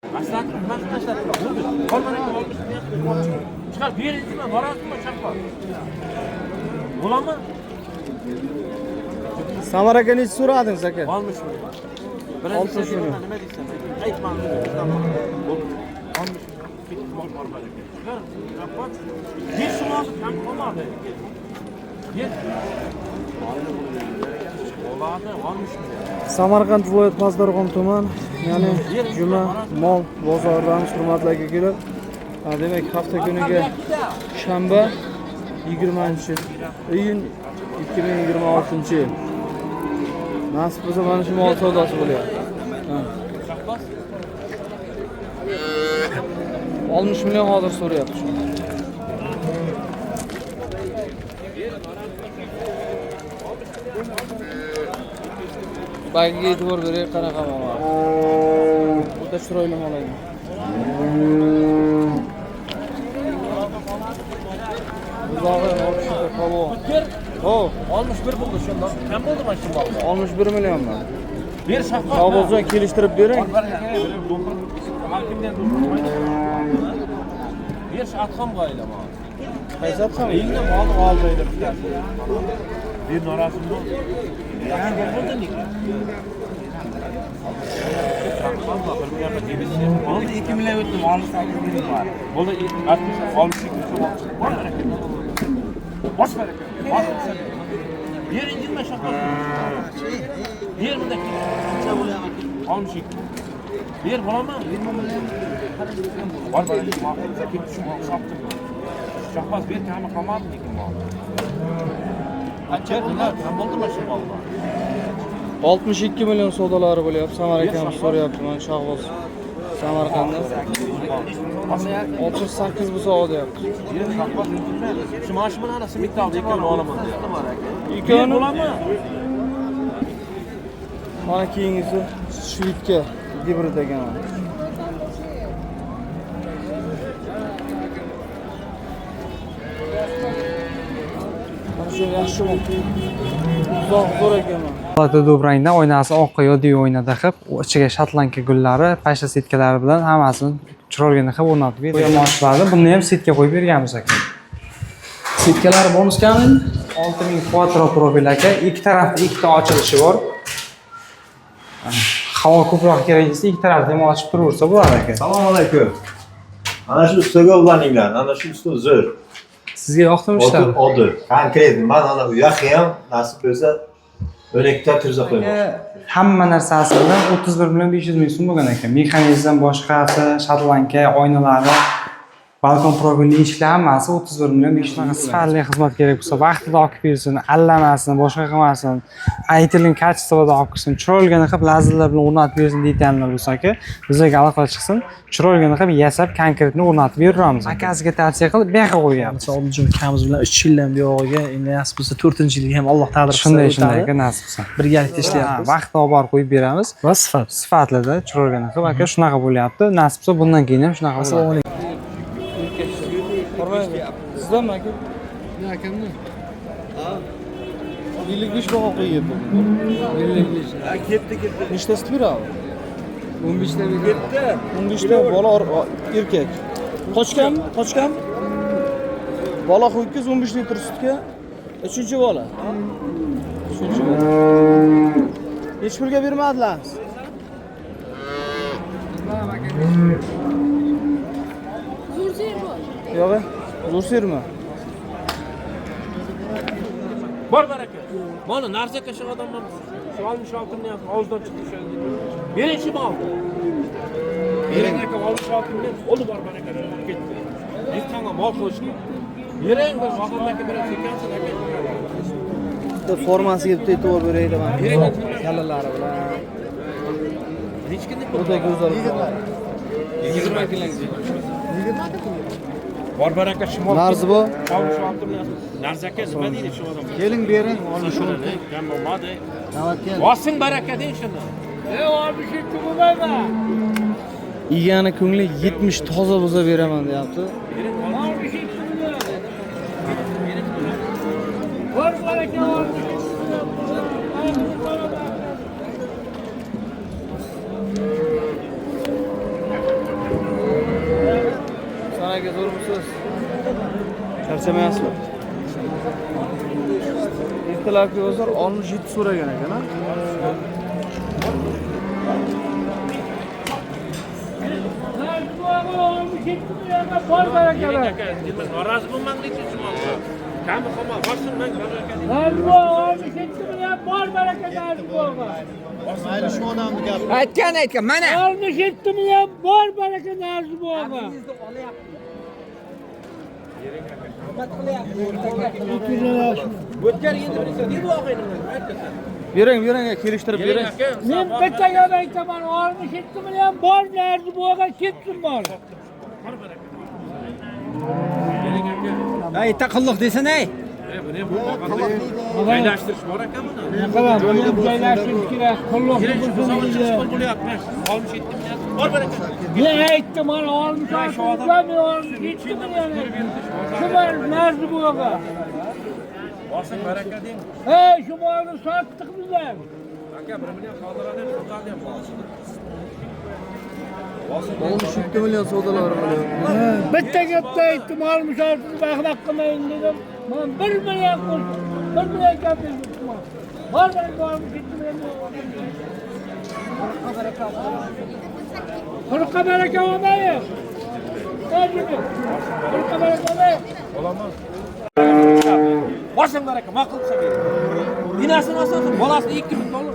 Aslan, maştaşlar. Kollarını olmuş. Çıkar bir yere gitme, varasın mı çarpar? Bulamı? Samaraka nechi so'radingiz aka? Olmuş mu? Olmuş mu? Nima deysan? Aytmam. Olmuş. Çıkar, çarpar. Bir şunu aldık, hem olmadı. Gel. Olmadı, olmuş mu? Samarqand viloyat Pazdarg'om tuman, ya'ni juma mol bozorlarimiz hurmatli akalar. Demak, hafta kuniga shanba 20-iyun 2026-yil. Nasib bo'lsa mana shu mol savdosi bo'lyapti. 60 million hozir so'rayapti. Bagiga e'tibor beraylik, qanaqa mol. Juda chiroyli mol edi. Buzog'i 60 polvon. Ho, 61 bo'ldi shunda. Ham bo'ldi mana shu bog'da. 61 million mi? Bir shafqat. Savozdan kelishtirib bering. Bir atxam qo'yilama. Qaysi atxam? Endi mol oldi deb bittasi. Bir norasimda. Yaxshi bo'ldi nika. Oldu 2 milyon öttüm, almış var. Oldu 62 boş ver. Bir indirme şaka. Bir mi de almış. Bir bulamam. Var böyle zeki şu saptım. Şakmaz bir tane kalmadı dikim var. Kaçak bunlar tam oldu mu şimdi vallahi? 62 million savdolari bo'lyapti. Samarqandga so'rayapti mana Shahboz. Samarqandda 68 bu savdo deyapti. Şu maaşımın anası bitti aldı. İkon olaman diye. İkon olamı? Mana keyingisi Shvedka gibrid ekan. Mana shu yaxshi mol. Uzoq zo'r ekan. Olati dobrangda oynasi oqqa yodiy o'ynada qilib, ichiga shotlanka gullari, pashta setkalari bilan hammasini chiroyli qilib o'rnatib bermoqchilardi. Buni ham setga qo'yib berganmiz aka. Setkalari bonus kamin 6000 quattro profil aka. Ikki tarafda ikkita ochilishi bor. Havo ko'proq kerak desa, ikki tarafda ham ochib turaversa bo'ladi aka. Assalomu alaykum. Ana shu ustaga ulaninglar. Ana shu usta zo'r. Sizga yoqdimi ishlar? Odil. Konkret men ana u yoqqa ham nasib bo'lsa 12 ta tirza qo'ymoqchiman. Hamma narsasi bilan 31 million 500 ming so'm bo'lgan ekan. Mexanizm, boshqasi, shotlanka, oynalari, balkon profilli eshiklar hammasi 31 million 500 ming. Sifatli xizmat kerak bo'lsa, vaqtida olib bersin, allamasin, boshqa qilmasin, aytilgan kачествоda olib kirsin, chiroyli qilib lazerlar bilan o'rnatib bersin deyotganlar bo'lsa aka, bizga aloqa chiqsin, chiroyli qilib yasab, konkretni o'rnatib beramiz. Akasiga tavsiya qilib, bu yoqqa qo'yamiz. Oldinchi ukamiz bilan 3 yildan buyog'iga, endi nasib bo'lsa 4-yillik ham Alloh taqdir qilsa shunday aka nasib qilsa. Birgalikda ishlayapmiz. Vaqtida olib borib qo'yib beramiz. Va Sifatlida, chiroyli qilib aka shunaqa bo'lyapti. Nasib qilsa bundan keyin ham shunaqa bo'ladi. Assalomu alaykum. Sizdanmi aka? Yo'q akammi? Ha. 55 baho qo'yibdi. 55. Ha, ketdi. Nechtasi beradi? 15 ta berdi. 15 ta bola erkak. Qochgan? Bola ho'kiz 15 litr sutga. 3-chi bola. 3-chi bola. Hech pulga bermadilar. Yo'q, zo'r sermi? Bor baraka. Mana narsaka shu odamdan shu olmush oltinni og'izdan chiqdi shu. Birinchi mol. Birinchi aka olmush oltinni o'li bor baraka ketdi. Ertanga mol qo'yishdi. Berang bir vaqtlarga berasiz ekansiz aka. Bitta formasiga bitta e'tibor beraylik mana. Kallalari bilan. Hech kimni O'ta go'zal. 20 kunlik. Bor baraka shimol. Narzi bu. Olmush oltinni narzaka nima deydi shu odam? Keling bering. Olmush oltinni. Kamolmadi. Tavakkal. Bosin baraka deng shunda. Olmush oltinni. Yegani ko'ngli 70 toza bo'lsa beraman deyapti. Bor baraka. aka zo'rmisiz? Charchamayapsizmi? Ertalabki bozor 67 so'ragan ekan, ha? Bor barakalar. Norozi bo'lman deysiz, kami qolma, boshim men bor barakalar bo'lma. Mayli shu onamni gapi. Aytgan, mana. 67 million bor barakalar bo'lma. O'tkar endi bilsa, nima voqeani aytasan. Bering, kelishtirib bering. Men bittaga aytaman, 67 million bor narzi bo'lgan ketsin bor. Ay, taqilloq desana-ey. Joylashtirish bor ekan buni. Buni joylashtirish kerak. Qulluq bo'lyapti. 67 million bor baraka. Men aytdim, mana 67 million. Shular narzi bo'lgan. Boshing baraka deng. Hey, shu molni sotdik bizlar. Aka 1 million savdolarni sotadi ham bor. 67 million savdolari bilan. Bitta gapda aytdim, olmisharsiz baxmat qilmayin dedim. Men 1 million qo'sh, 1 million gapim yo'q. Bor baraka 67 million. Qurqa baraka olmaydi. Qurqa baraka olmaydi. Olamaz. Boshing baraka, ma'qul qilsa ber. Binasini olsangiz, bolasini 2000 dollar.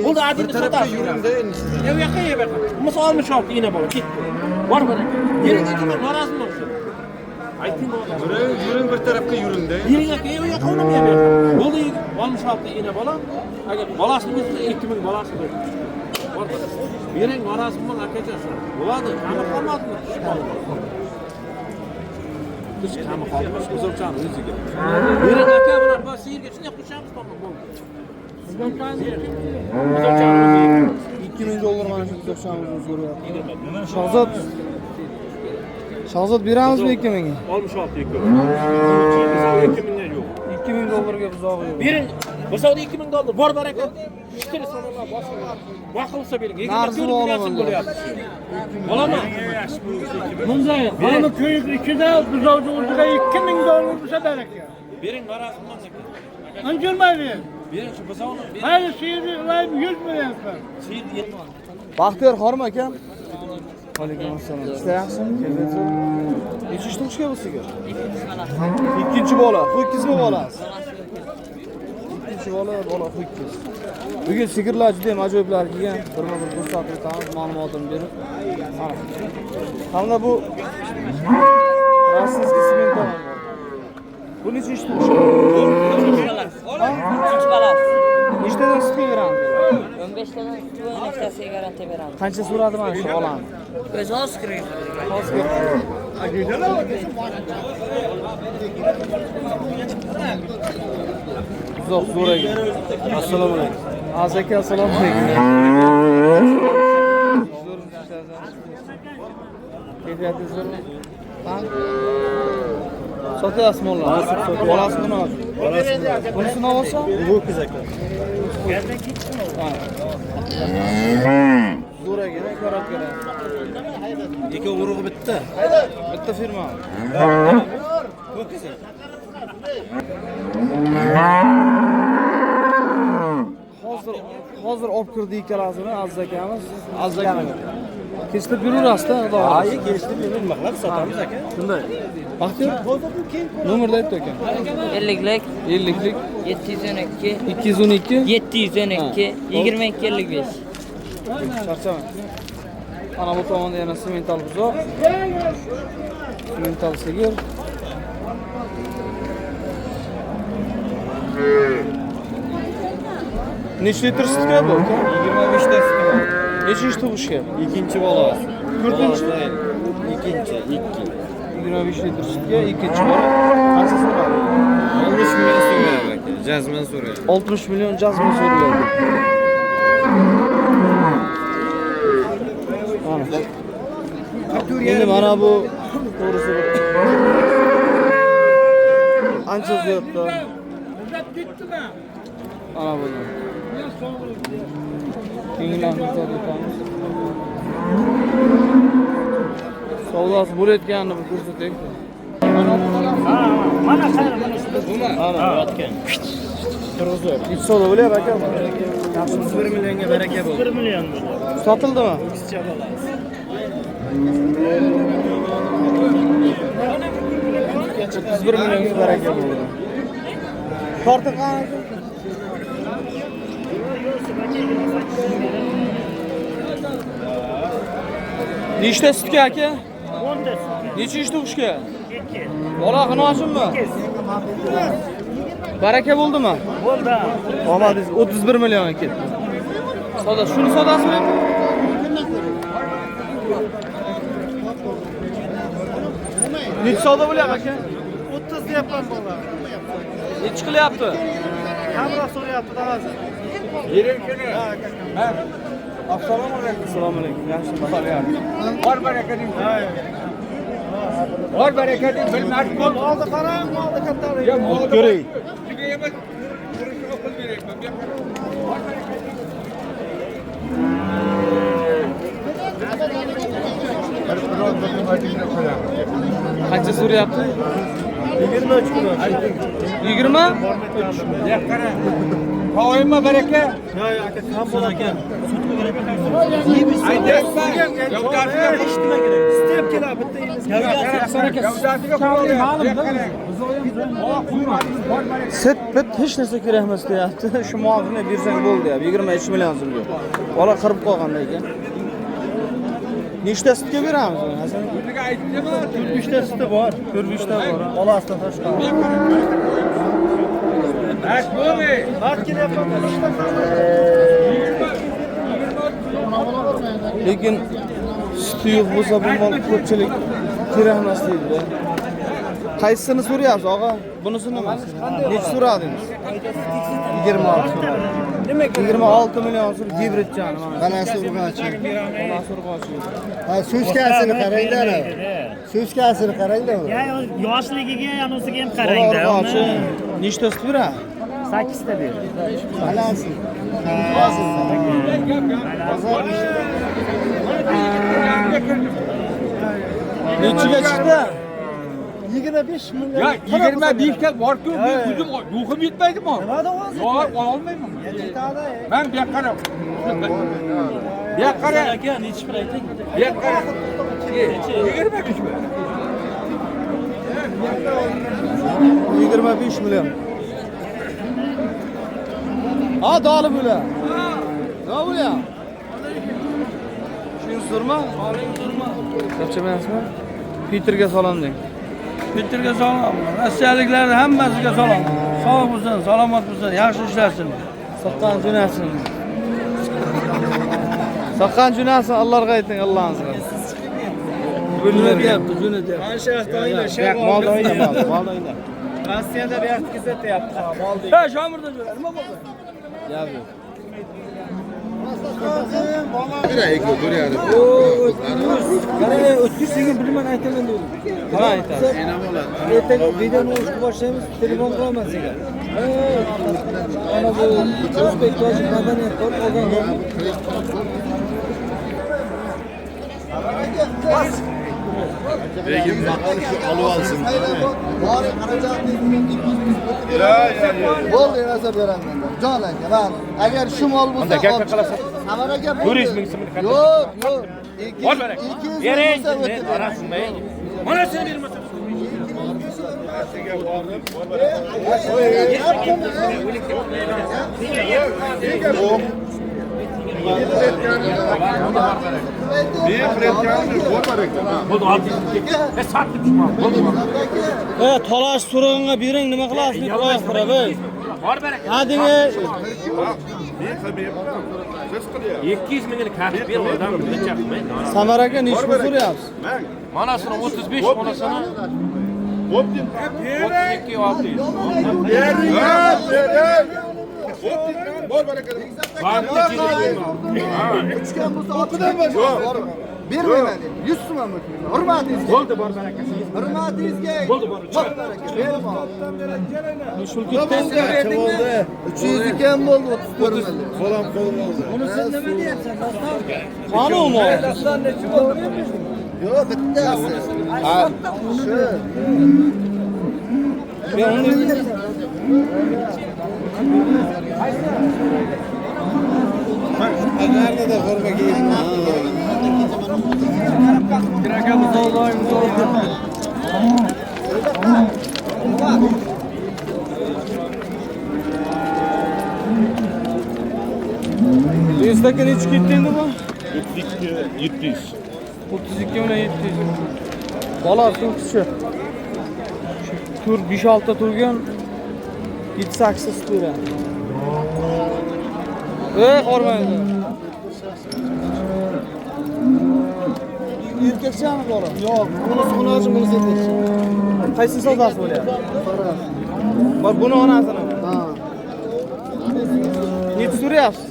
Bo'ldi, adil sotar. Yo'q, yo'q. Misol 66 ina bola ketdi. Bor baraka. Yeringa kimlar norozi bo'lsin. Ayting bola. Yuring bir tarafga yuring-da. Yeringa yo'q, qolmaydi. Bo'ldi, 66 ina bola. Agar bolasini bo'lsa 2000 bolasi bo'ladi. Bor baraka. Bering norozi bo'lma akacha. Bo'ladi, qani qolmadimi? Hiç kami qolmas, o'zimchani o'ziga. Bering aka, bular bor sirga shunday qo'shamiz bo'ldi. $2000 mana shu to'xtamimizni so'rayapti. Shahzod beramizmi 2000 ga? 66 ekan. 2000 yo'q. $2000 buzog'i yo'q. Bering, bo'lsa $2000 bor baraka. Shukr sonallar boshqa. Vaqilsa bering. Narxi bo'lyapti. Bo'laman. Bunday, mana ko'yib ichida buzog'i o'ziga $2000 bo'lsa baraka. Bering noroziman ekan. Anjirmaydi. Bering shu buzog'ini. Hayır, sirni ulayim 100 million qil. Sir yetmadi. Baxtiyor xormi aka? Alaykum assalom. Ishlayapsizmi? Necha ishda ishga bo'lsiz? Ikkinchi bola, ho'kizmi bolasiz? Ikkinchi bola ho'kiz. Bugun sigirlar juda ham ajoyiblar kelgan. Birma-bir ko'rsatib o'tamiz, ma'lumotini berib. Hamda bu rossiyskiy sement. Bu necha ishda ishga? Nechtadan sutga beramiz? 15 tadan sut va nechtasiga garantiya beramiz. Qancha so'radi mana shu olani? Biz hozir kiramiz. Uzoq so'ragan. Assalomu alaykum. Aka, assalomu alaykum. Kayfiyatingizmi? Sotyapsizmi ular? Bolasini olasiz. Bunisini olsa? Bu qiz aka. Zo'ragan, ko'rib kerak. Ikki urug'i bitta. Bitta firma. Ho'kiz. Hozir olib kirdi ikkalasini Aziz akamiz. Aziz akamiz. Kechtirib yuraverasiz-da, xudo xohlasa. Ay, kelishdi, men maqlab sotamiz aka. Shunday. Baxtiyor. Nomerni aytdi aka. 50lik 50lik 712 212 712 22 55. Charchama. Ana bu tomonda yana semental buzoq. Semental sigir. Necha litr sut keldi aka? 25 ta suti bor. Necha ish tug'ishga? Ikkinchi bolasi. To'rtinchi. Ikkinchi, 25 litr sutga ikkinchi bola. Qancha so'radi? 60 million so'rayapti aka. Jazman so'rayapti. 60 million jazma so'rayapti. Endi mana bu to'g'risi ancha ziyodda. Ana bu. Kenglarni ko'rsatamiz. savdosi bo'layotganini bir ko'rsataylik. Mana qara, mana shu. Mana yotgan. Necha savdo bo'lyapti aka? 1 millionga baraka bo'ldi. 1 million bo'ldi. Sotildimi? Qizcha bolasi. 1 millionga baraka bo'ldi. Tortiq qani? Nechta sutga aka? 10 ta. Necha ish tug'ishga? 2. Bola xinoshimmi? Baraka bo'ldimi? Bo'ldi. Omadingiz 31 millionga ketdi. Savdo, shuni savdosi bilan necha savdo bo'lyapti aka? 30 deyapman bola. Necha qilyapti? Kamroq so'rayapti davasi. Assalomu alaykum. Assalomu alaykum. Yaxshi qolyapti. Bor baraka deng. Bor baraka deng. Bilmadim. Oldi qarang, oldi kattalik. Ya molni ko'ray. Sizga emas. Turishga pul beryapman. Qancha so'rayapti? 23 kilo. 20? Ya qara. Qo'yma baraka. Yo, aka, kam bo'l aka. Aytayapman. Gavdasiga Eshitma kerak. Step keladi bitta yemiz. Gavdasiga ma'lum. Set bit hech narsa kerak emas deyapti. Shu muofini bersang bo'ldi deyapti. 23 million so'm yo'q. Bola qirib qolganda ekan. Nechta sutga beramiz uni Hasan? Bunga aytdimmi? 43 ta suti bor. 43 ta bor. Bolasidan tashqari. Bas bo'lmi? Vaqt kelyapti. Lekin suti yo'q bo'lsa bu mol ko'pchilik kerak emas deydi. Qaysisini so'rayapsiz, og'a? Bunisini emas. Necha so'radingiz? 26. Demak, 26 million so'm gibrid joni mana. Qanasi urg'ochi? Qanasi urg'ochi? Ha, suskasini qarangda. Suskasini qarangda. Yoshligiga, anosiga ham qarangda. Urg'ochi. Nechta sut beradi? 8 ta ber. Qanasi? Nechiga chiqdi? 25 million. Ya 25 ga bor-ku, men o'zim ruhim yetmaydimi? Nima davosi? Yo'q, olmayman. Men bu yoqqa qarab. Bu yoqqa qarab. Aka, nechi pul ayting? Bu yoqqa qarab. 25 mi? 25 million. Ha, doli bo'la. Nima bo'lyapti? Shunsurmi? Gapchamayapsizmi? Peterga salom deng. Peterga salom. Rossiyaliklarni hammasiga salom. Sog' bo'lsin, salomat bo'lsin, yaxshi ishlasin. Soqqan jo'nasin. Soqqan jo'nasin, Allohga ayting, Allohingizga. Jo'natyapti, jo'natyapti. Qancha vaqtda Molda o'ynayapti, molda o'ynayapti. Rossiyada bu yoqda kezatyapti. Molda. Ha, Shomirda jo'na. Nima bo'ldi? Gap yo'q. Qarang, o'tkiz degan bilman aytaman dedim. Nima aytasiz? Ertaga videoni o'qishga boshlaymiz, telefon qilaman senga. Ana bu o'zbek tojik madaniyat qilib olgan. Begim olib olsin. Bo'ldi, narsa beraman. Jon aka, men agar shu mol bo'lsa, Unda gapga qalasan. Samaraga Turizmning ismini qanday? Yo'q, yo'q. Bor baraka. 200 Bering, bo'lsa o'tib orasini. Mana sen bermasan. Bo'ldi, oldi. Sotib chiqma. Bo'ldi. Talash so'rag'inga bering, nima qilasiz deb qo'yasizlar, ey. Bor baraka. Hadinga 200 mingni kartib ber, odam bilechamay. Samaraga necha pul so'rayapsiz? Manasini 35, manasini 32 oldi. Bor baraka. Uchgan bo'lsa, o'qidan boshqa. Bermayman. 100 so'm ham o'tmayman. Hurmatingizga. Bo'ldi, bor baraka. Hurmatingizga. Bo'ldi, bor. Shul ketdingizmi? 300 ekan bo'ldi 34 million. Qo'lim oldi. Qani u mol? Yo'q, bittasi. Ha, Shu. men uni Agarda formaga Yuzdaga necha ketdi endi bu? 700. 32 bilan 700. Bola turkishi. Tur 5-6 ta turgan 7-8 ta turgan. Qormaydi. Erkakchami bola? Yo'q, bunisi xunoji, bunisi etik. Qaysi savdosi bo'lyapti? Bor buni onasini. Ha. Necha so'rayapsiz?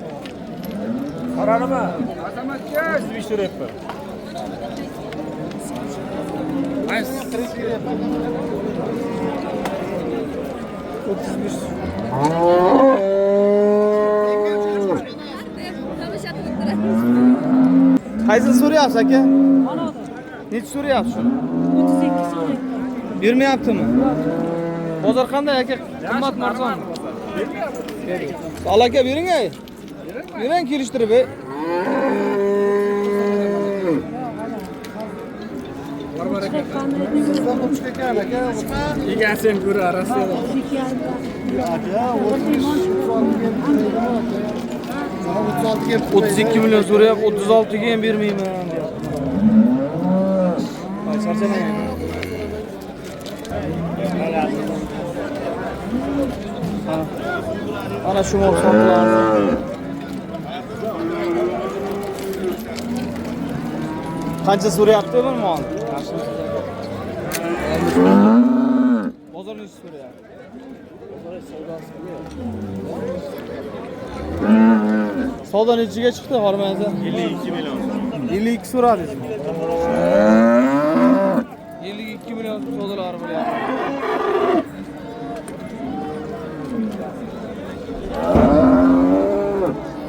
Qaranima. Azamatga 105 so'rayapman. Qaysini so'rayapsiz aka? Necha so'rayapsiz shuni? 32 so'rayapman. Bermayaptimi? Bozor qanday aka? Qimmat arzon? Al aka bering ey. Bering kelishtirib ey. Sizdan uch ekan aka. Egasini ko'ra Rossiya. Aka, 32 million so'rayapti, 36 ga ham bermayman. Voy, charchamang. Ana shu mahsulotlar. Qancha so'rayapti bu mol? Bozor necha so'rayapti? Savdo nechiga chiqdi Hormayda? 52 million. 52 so'radingizmi? 52 million savdolar bo'lyapti.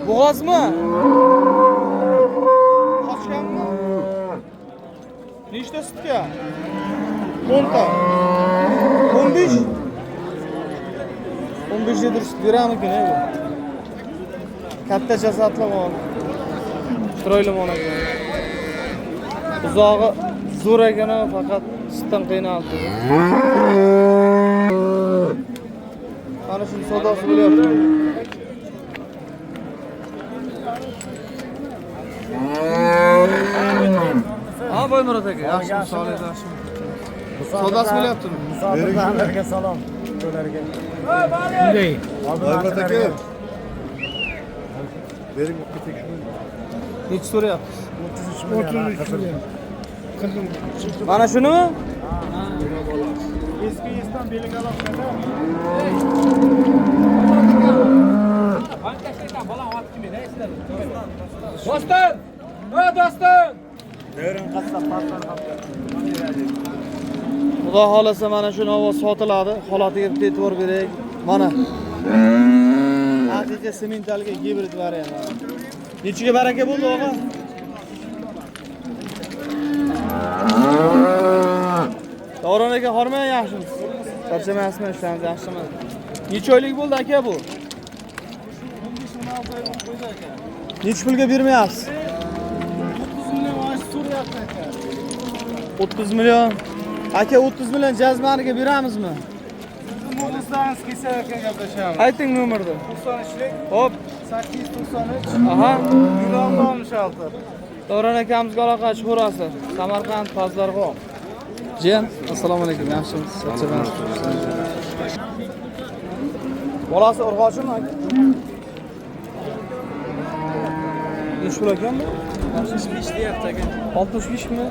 Bo'g'ozmi? Qochganmi? Nechta sutga? 10 ta. 15? 15 litr sut beramikin bu. Katta jasadli mol. Chiroyli mol ekan. Uzog'i zo'r ekan, faqat sutdan qiynaldi. Mana shuni savdosi bo'lyapti. Ha, Boymurod aka, yaxshi sog'lik, yaxshi. Savdosi bo'lyaptimi? Musofirlarga salom. Ularga. Bunday. Boymurod aka. Bering bu tekshirib. Necha so'rayapsiz? 33 million. Mana shunimi? Eski esdan belik aloqada. Doston! Ha, doston! Devrim qassob pasdan qapti. Xudo xolasa mana shu ovoz sotiladi. Holatiga bitta e'tibor beraylik. Mana. Haqiqiy sementalga gibrid variant. Nechiga baraka bo'ldi, og'a? Davron aka, hormay yaxshimiz. Charchamayapsizmi, ishlaringiz yaxshimi? Necha oylik bo'ldi aka bu? 15 oy qo'ydi aka. Necha pulga bermayapsiz? 30 million osh so'rayapti aka. 30 million. Aka 30 million jazmaniga beramizmi? Mo'g'ulistangiz kelsa aka gaplashamiz. Ayting nomerni. 93lik Hop. 893 Aha. 166. Davron akamizga aloqa chiqarasiz. Samarqand Pazlarg'oq. Jiyan, assalomu alaykum. Yaxshimisiz? Charchamayapsiz? Bolasi urg'ochimi aka? Necha pul ekan bu? 65 deyapti aka. 65 mi?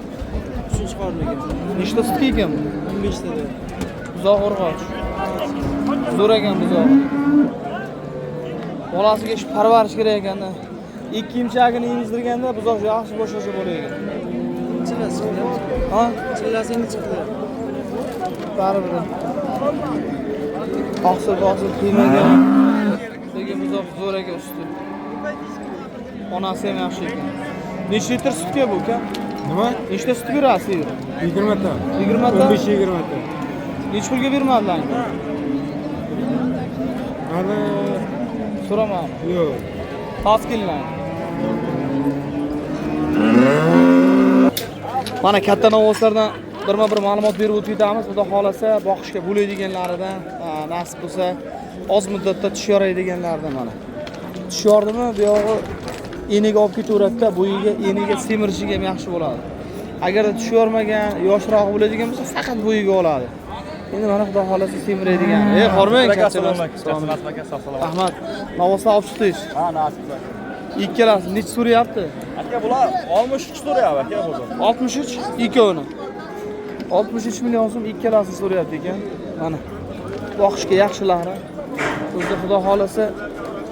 3-chi qorniga. Nechta sutga ekan bu? 15 ta deyapti. Buzoq urg'och. Zo'r ekan buzoq. Bolasiga ish parvarish kerak ekanda. Ikki imchagini emizdirganda buzoq yaxshi boshqacha bo'lar ekan. Chillasi chiqdi. Ha? Chillasi endi chiqdi. Baribir. Oqsil qiymagan. Lekin buzoq zo'r ekan usti. Onasi ham yaxshi ekan. Necha litr sutga bu uka? Nima? Nechta sut berasiz? 20 ta. 20 ta. 15-20 ta. Necha pulga bermadilar? Ana So'raman. yo'q. Taskinlar. Mana katta novvoslardan birma-bir ma'lumot berib o'tamiz. Xudo xolasa boqishga bo'ladiganlaridan, nasib bo'lsa oz muddatda tish yoraydiganlaridan mana. Tish yordimi, bu yog'i eniga olib ketaveradida, bo'yiga, eniga semirishiga ham yaxshi bo'ladi. Agar tish yormagan, yoshroq bo'ladigan bo'lsa, faqat bo'yiga oladi. Endi mana xudo xolasa semiradigan. Hormang kattalar. Rahmat. Novvoslar olib chiqdingiz. Ha, nasib. Ikkalasi necha so'rayapti? Aka bular 63 so'rayapti aka bo'lsa. 63 ikkovini. 63 million so'm ikkalasi so'rayapti ekan. Mana. Boqishga yaxshilari. O'zi xudo xolasa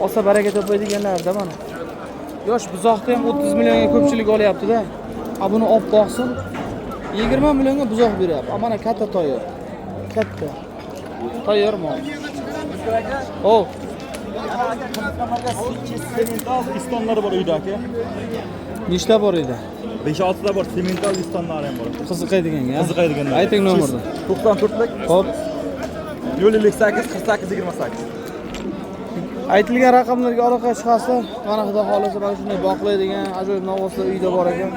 olsa baraka topadiganlarda mana. Yosh buzoqda ham 30 millionga ko'pchilik olyapti-da. Ha buni olib boqsin. 20 millionga buzoq beryapti. Mana katta toyyor. Katta. Toyyor mol. Oh, Semental istonlari bor uyda aka. nechta bor edi? 5-6 ta bor semental istonlari ham bor. Qiziqaydiganga. Qiziqaydiganga. Ayting nomerni. 94lik Xo'p. 058 48 28. Aytilgan raqamlarga aloqa chiqarsa, mana xudo xolasa mana shunday boqlaydigan ajoyib novvoslar uyda bor ekan.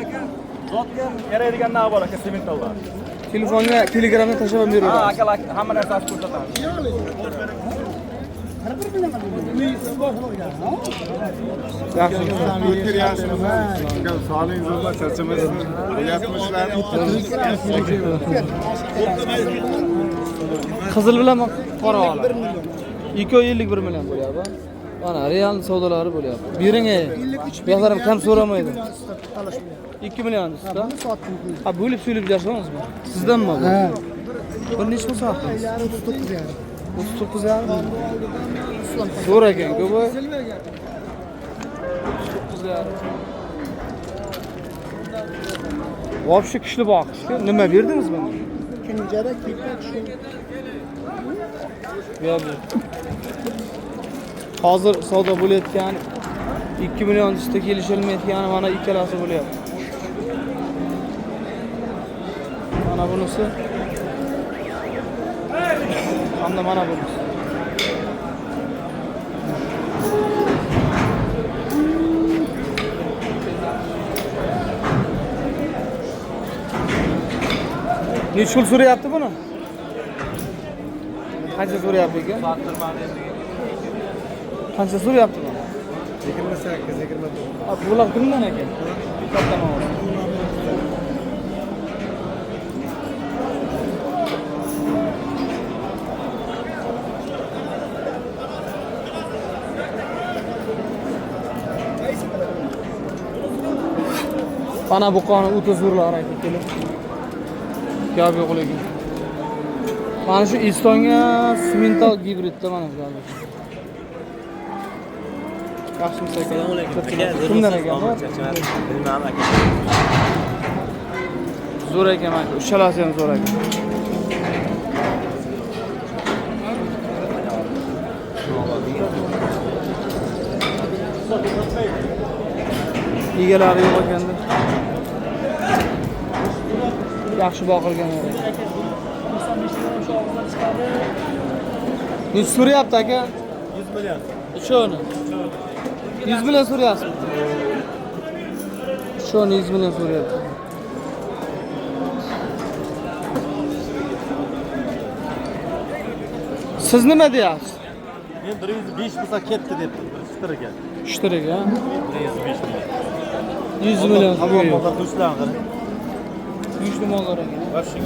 Zotga yaraydigan narsa bor aka sementallar. Telefonga, Telegramga tashlab Ha, beraveramiz. akalar hamma narsani ko'rsatamiz. Yaxshi. O'tkir yaxshimi? Sog'ligingiz bilan charchamaysiz. Bo'lyapmishlar. Qizil bilan qora oladi. 251 million bo'lyapti. Mana real savdolari bo'lyapti. Bering ey. Bu yoqlar ham kam so'ramaydi. 2 million sizda. Ha, bo'lib so'ylab bersangizmi? Sizdanmi bu? Ha. Bir necha soatdingiz? 39 yarim. 39 yarim. Zo'r ekan-ku bu. 39 yarim. Вообще kuchli boqishga nima berdingiz bunga? Kenjara ketdi shu. Yo'q. Hozir savdo bo'layotgan 2 million üstə kelishilmayotgani mana ikkalasi bo'lyapti. Mana bunisi. Hamda mana bunisi. Necha pul so'rayapti buni? Qancha so'rayapti ekan? Qancha so'rayapti buni? 28 29. Bular kimdan ekan? Katta ma'lum. Ana bu qoni o'ta zo'rlar ekan. Gap yo'q lekin. Mana shu Estonga simental gibridda mana bu. Yaxshimisiz aka? Assalomu alaykum. Kimdan ekan bu? Bilmadim aka. Zo'r ekan aka. Uchalasi ham zo'r ekan. Egalari yo'q ekanda. Yaxshi boqilgan ekan. Necha so'rayapti aka? 100 million. Shuni. 100 million so'rayapsiz. Shuni 100 million so'rayapti. Siz nima deyapsiz? Men 105 bo'lsa ketdi deb ishtiriga. Ishtiriga? 105 million. 100 million. Hamma do'stlar qarang. 100 mollar ekan. Var shu.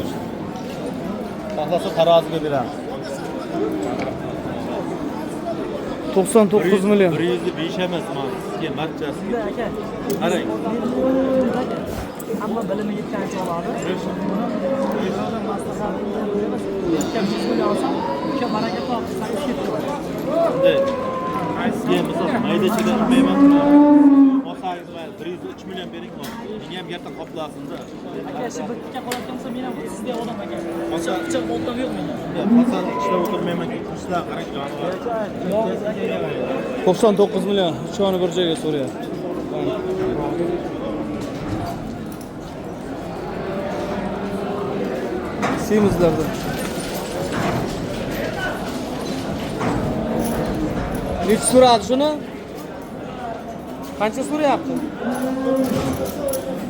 Xohlasa taroziga beramiz. 99 million. 105 emas, mana sizga marchasiga. Qarang. Hamma bilimi yetgancha oladi. Kim 100 million olsa, kim baraka topsa, ketdi. Sizga misol maydachiga olmayman. Olsangiz mayli 103 million bering. Menga ham yerda qoplasin-da. Aka shu bitga qolayotgan bo'lsa, men ham sizga odam aka. Pichoq o'tdan yo'q menda. Olsan ishlab o'tirmayman. Ishlar qarang jonivor. 99 million. Shuni bir joyga so'rayapti. Semizlarda. Necha so'radi shuni? Qancha so'rayapti?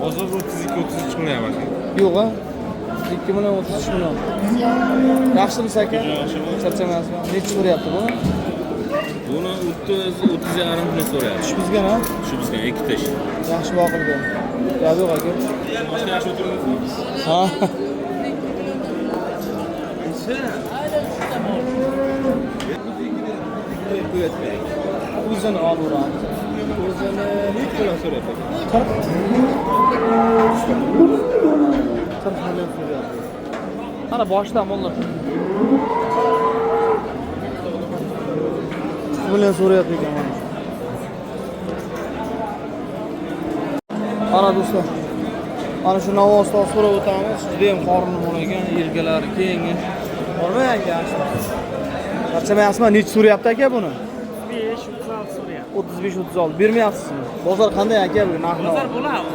Hozir 32-33 qilyapman. Yo'q a. 2 million 33 million. Yaxshimisiz aka? Charchamasmi? Necha so'rayapti bu? Buni 30 yarim pul so'rayapti. Shu bizga ha? Shu bizga 2 tish. Yaxshi boqilgan. Gap yo'q aka. Boshqa yaxshi o'tirdingizmi? Ha. O'zini olaveramiz. O'zini hech pul so'rayapti. 40 million so'rayapti. Mana boshdan mollar. 40 million so'rayapti ekan mana. Ana do'stlar. Ana shu Novosdan so'rab o'tamiz. Juda ham qorni bor ekan, yelkalari keng. Bormi aka yaxshi? Qarchamayapsizmi? Necha so'rayapti aka buni? 35-36 so'rayapti. 35-36 bermayapsizmi? Bozor qanday aka bu narxi? Bozor bo'ladi.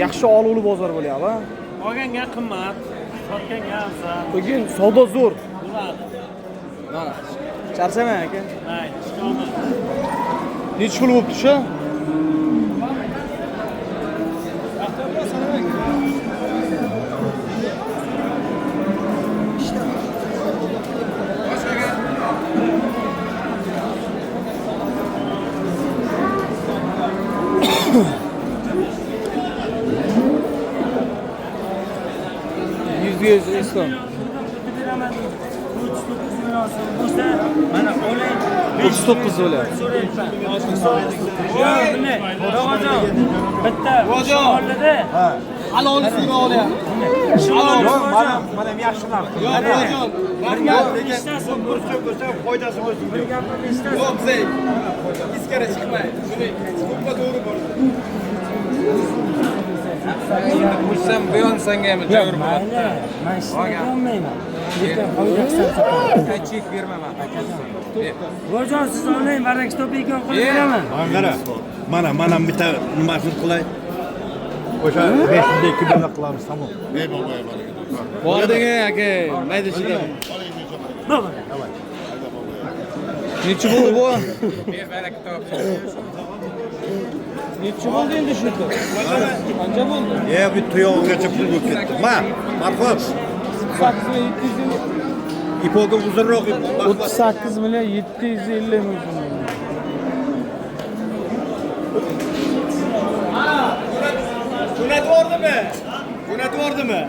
Yaxshi oluvli bozor bo'lyapti. Olganga qimmat, sotganga afzal. Bugun savdo zo'r. Bo'ladi. Mana. Charchamang aka. Mayli, ishqilma. Necha pul bo'libdi shu? Yüz İslam. Mana olay 39 o'lar. Yo'q, ne? Ro'g'azon. Bitta sho'rlida. Ha. Halolisini olyapti. Sho'rli. Yo'q, mana yaxshilar. Yo'q, Ro'g'azon. Ishtasi Ko'rsam foydasi bo'lsin. bir gapni ishtasi. Yo'q, bizay. Iskara chiqmaydi. Shuni ko'pga to'g'ri bor. Qo'shsam bu yon senga ham jabr bo'ladi. Men ishlay olmayman. Lekin foyda qilsam Chek bermaman. Ro'jon siz oling, barak stopikon qilib beraman. Mana bitta nimasini qilay. O'sha 502 bilan qilamiz, tamom. Bor degan aka, mayda chiqadi. Necha bo'ldi bu? Necha bo'ldi endi shu? Qancha bo'ldi? Bu tuyog'igacha pul bo'lib ketdi. Marhum. 750. İpoga uzunroq. 38 million 750 ming so'm. Jo'natibordimi? Jo'natibordimi?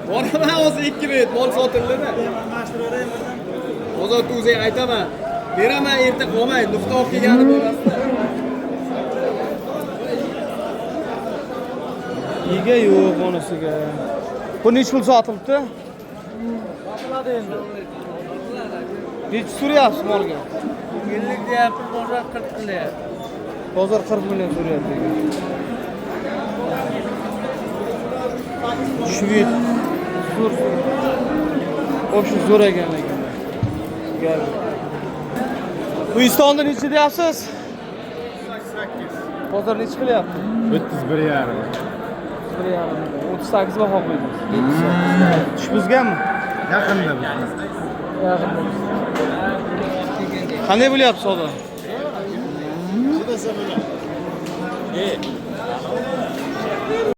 Boraman hozir 2 minut mol sotildimi? Hozir o'zing aytaman. Beraman erta qolmay, nuqta olib kelgani bo'lmasdi. Nega yo'q unisiga? Bu necha pul sotilibdi? Sotiladi endi. Necha so'rayapsiz molga? 50 deyapti, bozor 40 qilyapti. Bozor 40 million so'rayapti. Shved. Zo'r. O'sha zo'r ekan lekin. Gel. Bu istonda necha deyapsiz? 38. Bozor necha qilyapti? 31,5. 38 baho qo'ydik. Tush buzganmi? Yaqinda. Yaqinda. Qanday bo'lyapti savdo?